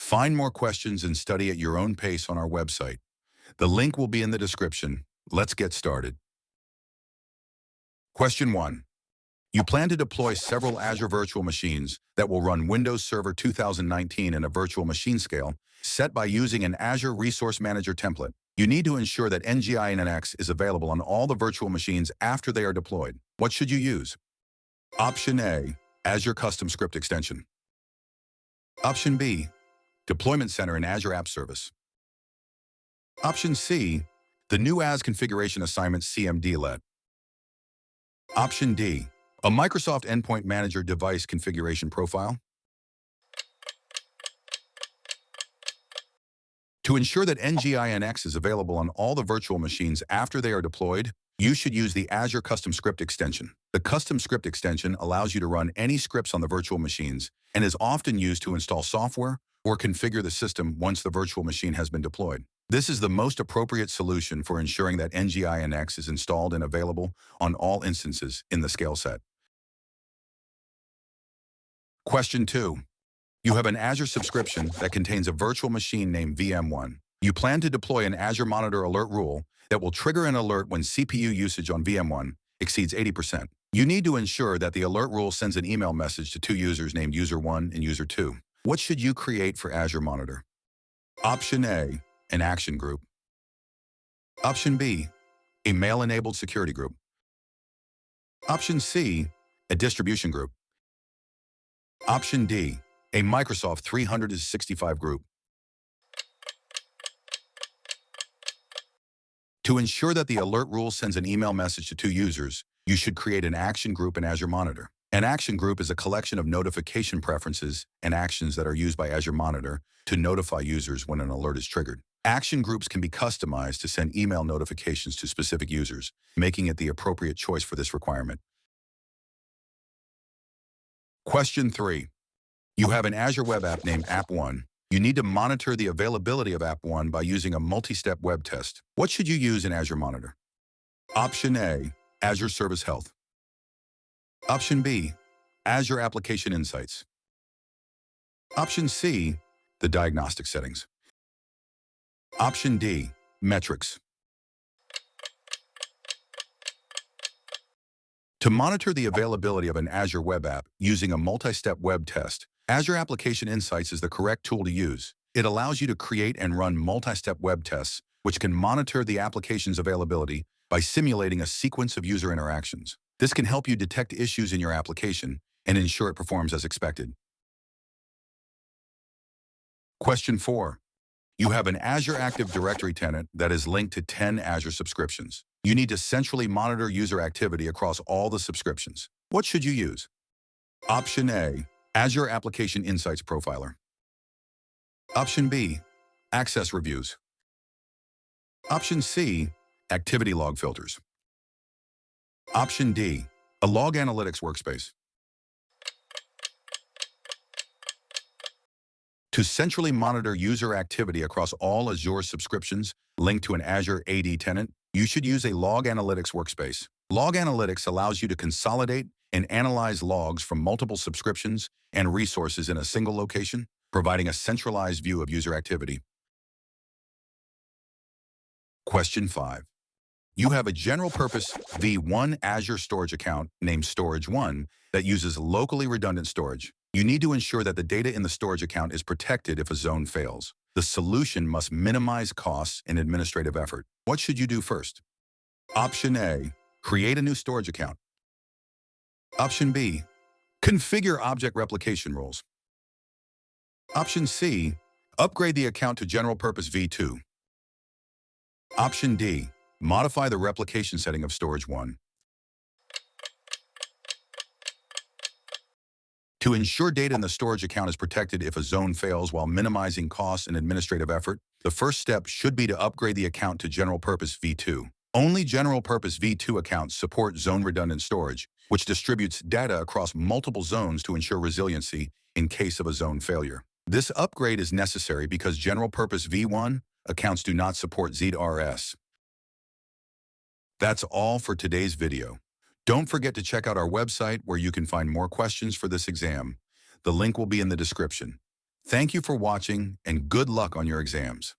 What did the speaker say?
Find more questions and study at your own pace on our website. The link will be in the description. Let's get started. Question 1. You plan to deploy several Azure virtual machines that will run Windows Server 2019 in a virtual machine scale set by using an Azure Resource Manager template. You need to ensure that NGINX is available on all the virtual machines after they are deployed. What should you use? Option A, Azure Custom Script Extension. Option B, Deployment Center in Azure App Service. Option C, the new AZ Configuration Assignment CMDLET. Option D, a Microsoft Endpoint Manager device configuration profile. To ensure that NGINX is available on all the virtual machines after they are deployed, you should use the Azure Custom Script Extension. The Custom Script Extension allows you to run any scripts on the virtual machines and is often used to install software or configure the system once the virtual machine has been deployed. This is the most appropriate solution for ensuring that NGINX is installed and available on all instances in the scale set. Question 2. You have an Azure subscription that contains a virtual machine named VM1. You plan to deploy an Azure Monitor Alert rule that will trigger an alert when CPU usage on VM1 exceeds 80%. You need to ensure that the alert rule sends an email message to two users named User1 and User2. What should you create for Azure Monitor? Option A, an action group. Option B, a mail-enabled security group. Option C, a distribution group. Option D, a Microsoft 365 group. To ensure that the alert rule sends an email message to two users, you should create an action group in Azure Monitor. An action group is a collection of notification preferences and actions that are used by Azure Monitor to notify users when an alert is triggered. Action groups can be customized to send email notifications to specific users, making it the appropriate choice for this requirement. Question 3. You have an Azure web app named App1. You need to monitor the availability of App1 by using a multi-step web test. What should you use in Azure Monitor? Option A, Azure Service Health. Option B, Azure Application Insights. Option C, the diagnostic settings. Option D, metrics. To monitor the availability of an Azure web app using a multi-step web test, Azure Application Insights is the correct tool to use. It allows you to create and run multi-step web tests, which can monitor the application's availability by simulating a sequence of user interactions. This can help you detect issues in your application and ensure it performs as expected. Question 4. You have an Azure Active Directory tenant that is linked to 10 Azure subscriptions. You need to centrally monitor user activity across all the subscriptions. What should you use? Option A, Azure Application Insights Profiler. Option B, Access Reviews. Option C, Activity Log Filters. Option D, a Log Analytics Workspace. To centrally monitor user activity across all Azure subscriptions linked to an Azure AD tenant, you should use a Log Analytics Workspace. Log Analytics allows you to consolidate and analyze logs from multiple subscriptions and resources in a single location, providing a centralized view of user activity. Question 5. You have a general-purpose V1 Azure storage account named Storage1 that uses locally redundant storage. You need to ensure that the data in the storage account is protected if a zone fails. The solution must minimize costs and administrative effort. What should you do first? Option A, create a new storage account. Option B, configure object replication rules. Option C, upgrade the account to general-purpose V2. Option D, modify the replication setting of Storage1. To ensure data in the storage account is protected if a zone fails while minimizing costs and administrative effort, the first step should be to upgrade the account to general-purpose V2. Only general-purpose V2 accounts support zone-redundant storage, which distributes data across multiple zones to ensure resiliency in case of a zone failure. This upgrade is necessary because general-purpose V1 accounts do not support ZRS. That's all for today's video. Don't forget to check out our website where you can find more questions for this exam. The link will be in the description. Thank you for watching and good luck on your exams.